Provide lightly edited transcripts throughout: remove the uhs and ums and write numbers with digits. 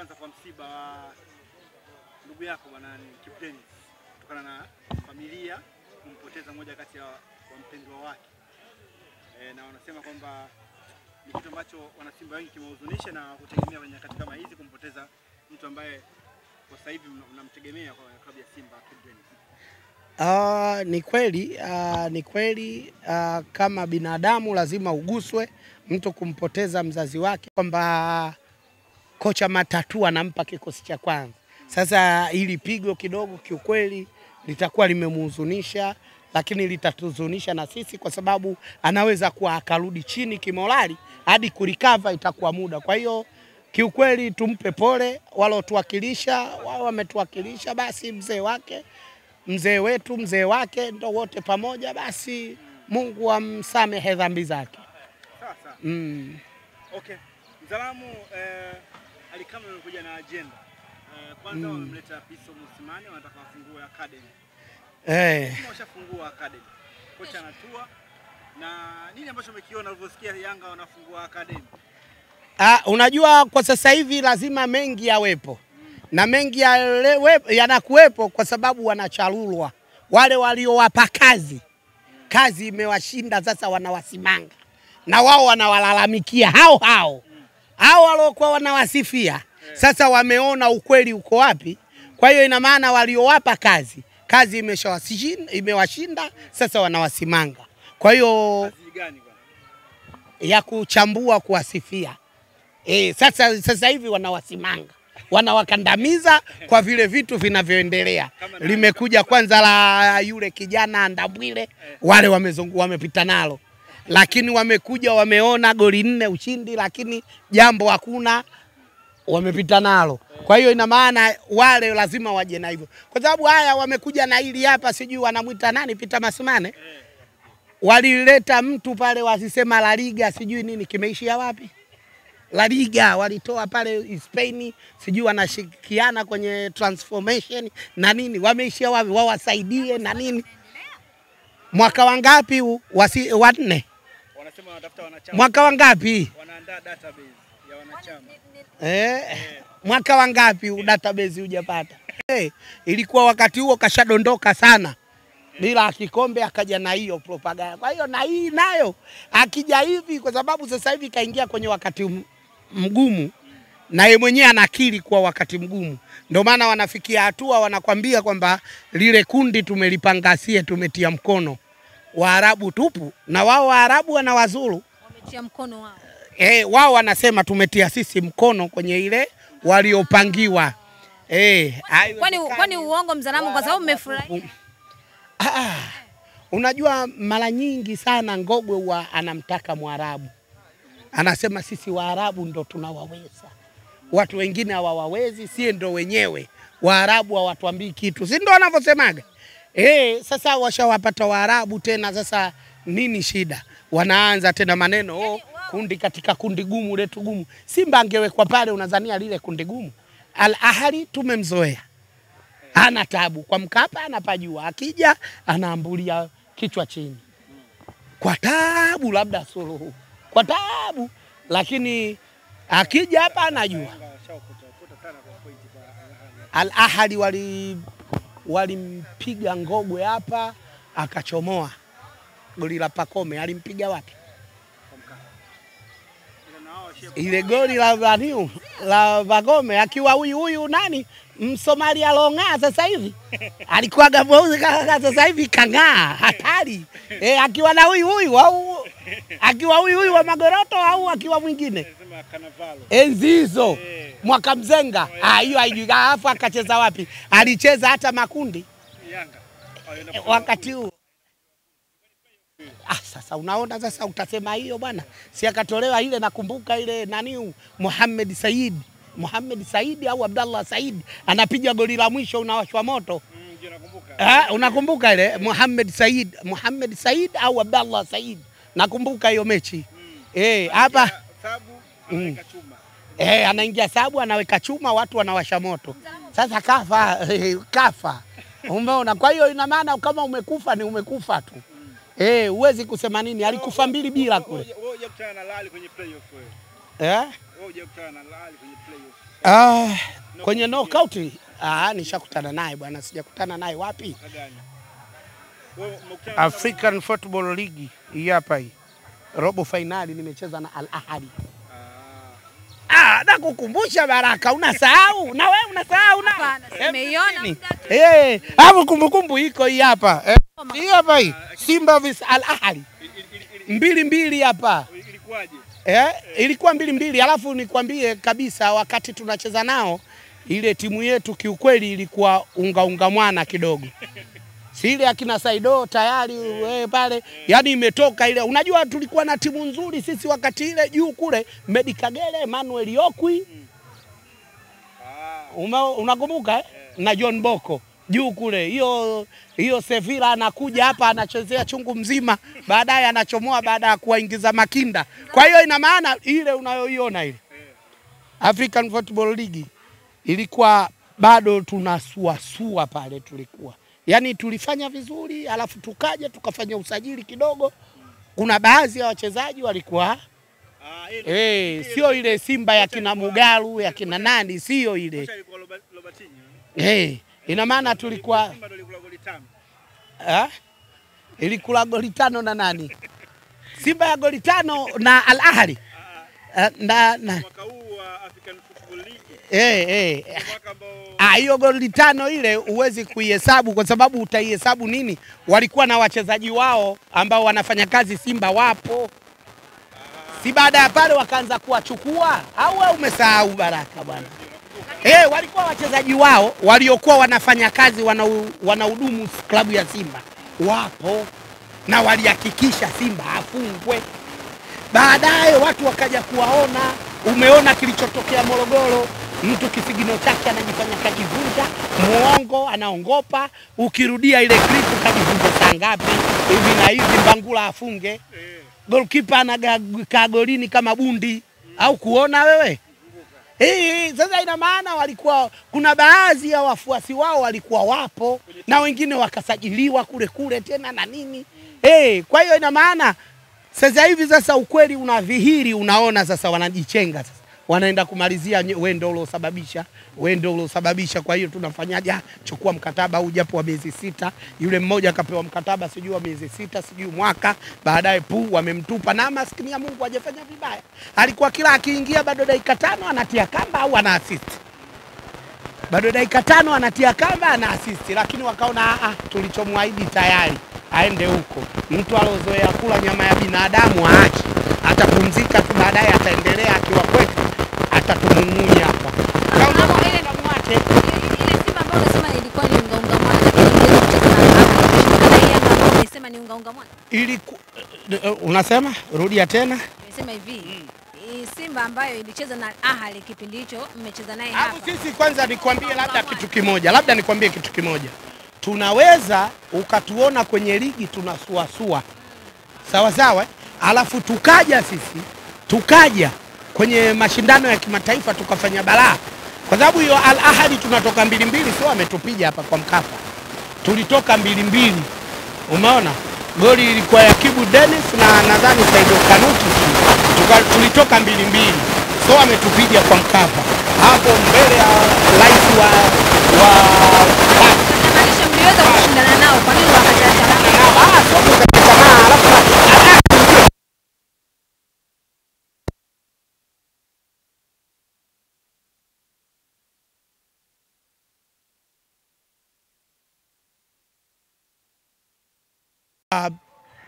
kwanza kwa msiba wa ndugu yako bwana Kipdeni, kutokana na familia kumpoteza moja kati ya mpendwa wake. Na wanasema kwamba ni kitu ambacho wanasimba wengi kimehuzunisha na kutegemea kwenye nyakati kama hizi kumpoteza mtu ambaye kwa sasa hivi unamtegemea kwa klabu ya Simba Kipdeni. Ni kweli kama binadamu lazima uguswe mtu kumpoteza mzazi wake, kwamba kocha Matatu anampa kikosi cha kwanza. Sasa ili pigo kidogo kiukweli litakuwa limemhuzunisha, lakini litatuzunisha na sisi kwa sababu anaweza kuwa akarudi chini kimorali hadi kurecover itakuwa muda. Kwa hiyo kiukweli tumpe pole walotuwakilisha, wao wametuwakilisha, basi mzee wetu, mzee wake ndo wote pamoja, basi Mungu amsamehe dhambi zake. Sasa. Okay. Mzalamu Alikama amekuja na agenda. Kwanza wamemleta Piso Musimani, wanataka wafungue academy. Washafungua academy. Kocha anatua na nini ambacho umekiona ulivyosikia Yanga wanafungua academy? Unajua kwa sasa hivi lazima mengi yawepo. Na mengi yanakuwepo kwa sababu wanacharulwa. Wale waliowapa kazi imewashinda, sasa wanawasimanga. Na wao wanawalalamikia hao waliokuwa wanawasifia. Sasa wameona ukweli uko wapi. Kwa hiyo ina maana waliowapa kazi imewashinda, sasa wanawasimanga. Kwa hiyo ya kuchambua, kuwasifia. Sasa hivi wanawasimanga, wanawakandamiza kwa vile vitu vinavyoendelea. Limekuja kwanza la yule kijana Ndabwile, wale wamepita nalo. Lakini wamekuja wameona goli 4 ushindi, lakini jambo hakuna, wamepita nalo. Kwa hiyo ina maana wale lazima waje na hivyo. Kwa sababu haya wamekuja na hili hapa, sijui wanamuita nani, Peter Masimane. Walileta mtu pale wasisema La Liga sijui nini, kimeishia wapi? La Liga walitoa pale Spain, sijui wanashikiana kwenye transformation na nini, wameishia wapi? Wao wasaidie na nini? Mwaka wangapi huu? 4. Wanasema wanatafuta wanachama. Mwaka wangapi? Wanaandaa database ya wanachama. Mwaka wangapi database hujapata? Ilikuwa wakati huo kashadondoka sana. Bila kikombe akaja na hiyo propaganda. Kwa hiyo na hii nayo akija hivi, kwa sababu sasa hivi kaingia kwenye wakati mgumu na yeye mwenyewe anakiri kwa wakati mgumu. Ndio maana wanafikia hatua wanakwambia kwamba lile kundi tumelipangasie, tumetia mkono. Waarabu tupu, na wao Waarabu wana Wazulu wametia mkono wao. Wao wanasema tumetia sisi mkono kwenye ile waliopangiwa. Kwani uongo Mzalamu, kwa sababu mmefurahi? Unajua mara nyingi sana Ngogwe huwa anamtaka Mwarabu. Anasema sisi Waarabu ndo tunawaweza. Watu wengine hawawawezi, sie ndo wenyewe. Waarabu hawatuambii kitu. Si ndo wanavyosemaga? Sasa washawapata Waarabu tena, sasa nini shida? Wanaanza tena maneno, kundi katika kundi gumu letu gumu. Simba angewekwa pale, unadhania lile kundi gumu? Al Ahly tumemzoea. Hana tabu, kwa Mkapa anapajua, akija anaambulia kichwa chini. Kwa tabu labda Suluhu. Kwa tabu, lakini akija hapa anajua. Al Ahly walimpiga Ngogwe hapa akachomoa. Goli la Pakome alimpiga wapi? Ile goli la Pakome akiwa huyu nani? Msomali along'aa sasa hivi. Alikuwa gabouzi sasa hivi kang'aa, hatari. Akiwa na huyu au akiwa huyu wa Magoroto au akiwa mwingine? Nasema Kanavalo. Enzi hizo. Mwaka Mzenga. Hiyo haijulikana, akacheza wapi? Alicheza hata makundi Yanga. Wakati huo. Sasa unaona, sasa utasema hiyo bwana. Si akatolewa ile, nakumbuka ile nani, Mohamed Said au Abdallah Said anapiga goli la mwisho unawashwa moto. Unakumbuka ile Mohamed Said au Abdallah Said? Nakumbuka hiyo mechi. Hapa Sabu anaweka chuma. Anaingia Sabu anaweka chuma, watu wanawasha moto. Sasa kafa. Umeona? Kwa hiyo ina maana kama umekufa ni umekufa tu. Huwezi kusema nini, alikufa 2-2 kule. Wewe unakutana na Lali kwenye playoff wewe. Wewe hujakutana na Al Ahly kwenye playoff? Kwenye knockout nishakutana naye bwana, sijakutana naye wapi? African Football League hii hapa hii. Robo finali nimecheza na Al Ahly. Nakukumbusha Baraka, unasahau? Na wewe unasahau na? Nimeiona. Hapo kumbukumbu iko hii hapa. Hii hapa hii. Simba vs Al Ahly. 2-2 hapa. Ilikuwaje? Ilikuwa 2-2, alafu nikwambie kabisa wakati tunacheza nao ile timu yetu kiukweli ilikuwa unga mwana kidogo. Si ile akina Saido tayari pale, yani imetoka ile. Unajua tulikuwa na timu nzuri sisi wakati ile juu kule, Medi Kagere, Emmanuel Yokwi. Unakumbuka na John Boko juu kule. Hiyo Sevilla anakuja hapa anachezea chungu mzima, baadaye anachomoa baada ya kuwaingiza Makinda. Kwa hiyo ina maana ile unayoiona ile African Football League ilikuwa bado tunasuasua pale tulikuwa. Yaani tulifanya vizuri, alafu tukaja tukafanya usajili kidogo. Kuna baadhi ya wachezaji walikuwa sio ile Simba ya kina Mugalu ya kina nani, sio ile. Ina maana tulikuwa Simba ndio ilikula goli 5. Ilikula goli 5 na nani? Simba ya goli 5 na Al Ahly. Mwaka huu wa African Football League. Mwaka ambao hiyo goli 5 ile huwezi kuihesabu kwa sababu utaihesabu nini? Walikuwa na wachezaji wao ambao wanafanya kazi Simba wapo. Si baada ya pale wakaanza kuwachukua au wewe umesahau Baraka bwana? Walikuwa wachezaji wao waliokuwa wanafanya kazi wanahudumu klabu ya Simba wapo na walihakikisha Simba afungwe. Baadaye watu wakaja kuwaona, umeona kilichotokea Morogoro, mtu kisigino chake anajifanya kajivunja, muongo anaongopa, ukirudia ile clip kajivunja saa ngapi hivi na hivi Mbangula afunge. Goalkeeper anakaa golini kama bundi, au kuona wewe? Sasa ina maana walikuwa kuna baadhi ya wafuasi wao walikuwa wapo na wengine wakasajiliwa kule tena na nini. Kwa hiyo ina maana sasa hivi sasa ukweli unadhihiri, unaona sasa wanajichenga sasa. Wanaenda kumalizia wewe ndio uliosababisha, kwa hiyo tunafanyaje? Chukua mkataba huu japo wa miezi 6, yule mmoja akapewa mkataba sijui wa miezi 6 sijui mwaka, baadaye wamemtupa na maskini ya Mungu hajafanya vibaya. Alikuwa kila akiingia bado dakika 5 anatia kamba au ana assist. Bado dakika 5 anatia kamba ana assist, lakini wakaona tulichomwaahidi tayari aende huko. Mtu alozoea kula nyama ya binadamu aache. Atapumzika tu, baadaye ataendelea akiwa kwetu atatumumunya hapa. Kama ile ndo mwache. Ile Simba ambayo unasema ilikuwa ni unga mwana. Unasema ni unga mwana. Unasema rudia tena? Nimesema hivi. Simba ambayo ilicheza na Ahly kipindi hicho mmecheza naye hapa. Sisi kwanza nikwambie labda kitu kimoja. Nikwambie kitu kimoja. Tunaweza ukatuona kwenye ligi tunasuasua. Sawa. Alafu tukaja kwenye mashindano ya kimataifa tukafanya balaa. Kwa sababu hiyo Al Ahly tunatoka 2-2, sio ametupiga hapa kwa Mkapa. Tulitoka 2-2. Umeona? Goli ilikuwa ya Kibu Dennis na nadhani Saido Kanuti. Tulitoka 2-2. Sio ametupiga kwa Mkapa. Hapo mbele ya rais wa Maanisha mliweza kushindana nao, kwa nini wakachana nao? Sio kukachana, alafu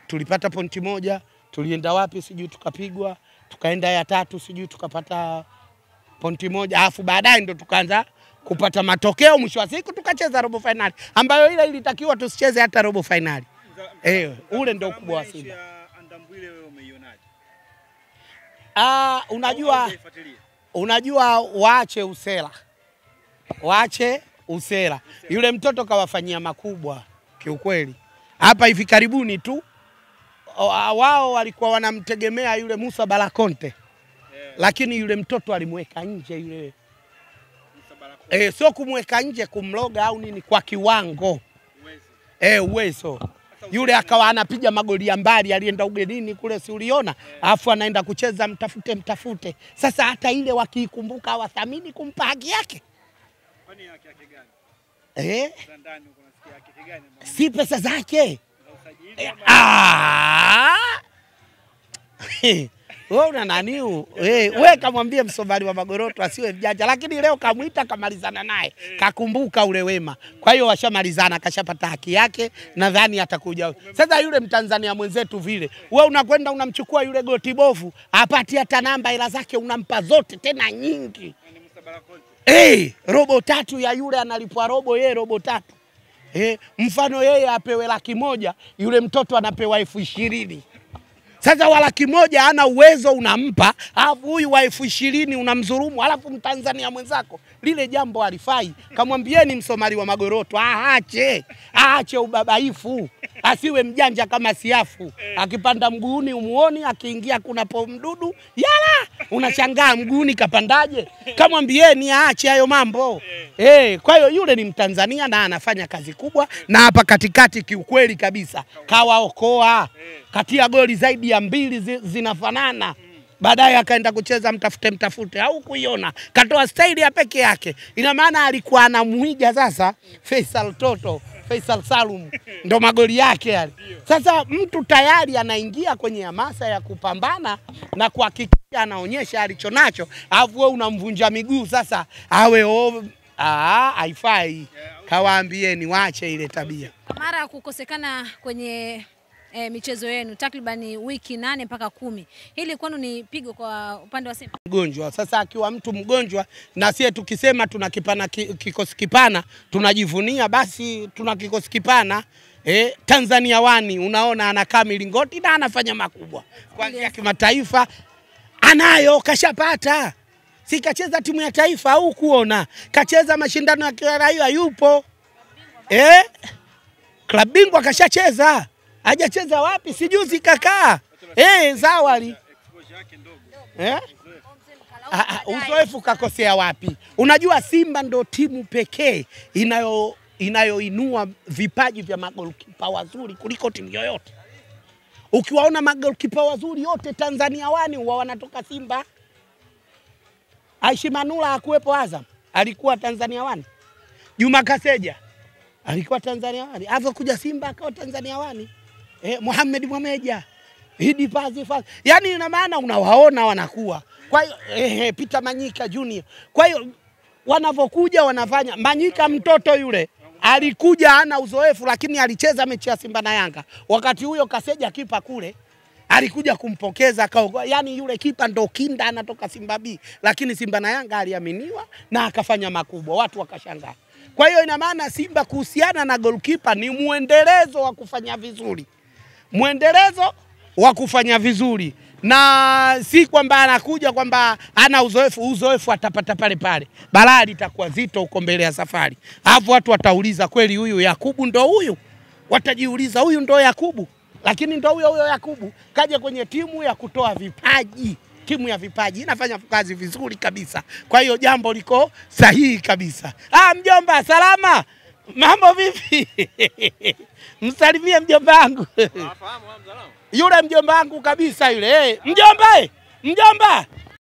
tulipata pointi moja, tulienda wapi sijui tukapigwa, tukaenda ya 3 sijui tukapata pointi moja, alafu baadaye ndo tukaanza kupata matokeo, mwisho wa siku tukacheza robo finali ambayo ile ilitakiwa tusicheze hata robo finali. Ule ndo ukubwa wa Simba. Andambwile wewe umeionaje? Unajua waache usela. Yule mtoto kawafanyia makubwa kiukweli. Hapa hivi karibuni tu wao walikuwa wanamtegemea yule Musa Balakonte. Lakini yule mtoto alimweka nje yule. Sio kumweka nje kumloga au nini, kwa kiwango. Uwezo. yule akawa anapiga magoli ya mbali, alienda ugenini kule, si uliona? Alafu anaenda kucheza mtafute. Sasa hata ile wakiikumbuka hawathamini kumpa haki yake. Kwani haki yake gani? Ndani uko nasikia haki gani? Si pesa zake. Wewe una nani? Wewe kamwambie Msomali wa Magoroto asiwe mjanja, lakini leo kamuita kamalizana naye. Kakumbuka ule wema. Kwa hiyo washamalizana, kashapata haki yake, nadhani atakuja. Sasa yule Mtanzania mwenzetu vile, wewe unakwenda unamchukua yule goti bovu, apati hata namba, hela zake unampa zote tena nyingi. Robo 3 ya yule analipwa robo, yeye robo 3. Mfano yeye apewe 100,000, yule mtoto anapewa 20,000. Sasa wa 100,000 hana uwezo, unampa, alafu huyu wa 20,000 unamdhulumu, alafu Mtanzania mwenzako. Lile jambo halifai. Kamwambieni Msomali wa Magoroto aache ubabaifu, asiwe mjanja kama siafu. Akipanda mguuni umuoni, akiingia kuna mdudu, yala unashangaa mguuni kapandaje. Kamwambieni aache hayo mambo. Kwa hiyo yule ni Mtanzania na anafanya kazi kubwa, na hapa katikati kiukweli kabisa kawaokoa. Katia goli zaidi ya 2 zinafanana. Baadaye akaenda kucheza mtafute, au kuiona katoa staili ya peke yake. Ina maana alikuwa anamuiga sasa Faisal Salum, ndo magoli yake yale. Sasa mtu tayari anaingia kwenye hamasa ya kupambana na kuhakikisha anaonyesha alichonacho, alafu wewe unamvunja miguu. Sasa haifai. Kawaambieni waache ile tabia. Mara ya kukosekana kwenye michezo yenu takriban wiki 8 mpaka 10. Hili kwani ni pigo kwa upande wa Simba? Mgonjwa. Sasa akiwa mtu mgonjwa, na sisi tukisema tuna kikosi kipana, tunajivunia basi tuna kikosi kipana. Tanzania wani unaona anakaa milingoti na anafanya makubwa. Kuanzia kimataifa anayo, kashapata. Si kacheza timu ya taifa au kuona. Kacheza mashindano ya kiraiwa yupo. Klabu bingwa kashacheza. Hajacheza wapi? Sijuzi kakaa. Zawali. Uzoefu kakosea wapi? Unajua Simba ndo timu pekee inayoinua vipaji vya magolikipa wazuri kuliko timu yoyote. Ukiwaona magolikipa wazuri yote Tanzania wani wanatoka Simba. Aishi Manula hakuwepo Azam, alikuwa Tanzania wani. Juma Kaseja alikuwa Tanzania wani. Hapo kuja Simba akawa Tanzania wani. Mohamed Mwameja, Hidi Pazi. Yaani ina maana unawaona wanakuwa. Kwa hiyo Peter Manyika Junior. Kwa hiyo wanavokuja wanafanya. Manyika mtoto yule alikuja hana uzoefu, lakini alicheza mechi ya Simba na Yanga. Wakati huyo Kaseja kipa kule alikuja kumpokeza akaogoa. Yaani yule kipa ndo kinda anatoka Simba B, lakini Simba na Yanga aliaminiwa na akafanya makubwa, watu wakashangaa. Kwa hiyo ina maana Simba kuhusiana na goalkeeper ni muendelezo wa kufanya vizuri. Muendelezo wa kufanya vizuri. Na si kwamba anakuja kwamba ana uzoefu atapata pale. Balaa litakuwa zito huko mbele ya safari. Alafu watu watauliza kweli huyu Yakubu ndo huyu? Watajiuliza huyu ndo Yakubu? Lakini ndo huyo Yakubu kaja kwenye timu ya kutoa vipaji. Timu ya vipaji inafanya kazi vizuri kabisa. Kwa hiyo jambo liko sahihi kabisa. Mjomba salama. Mambo vipi? Msalimie mjomba wangu. Nafahamu salama. Yule mjomba wangu kabisa yule. Mjomba!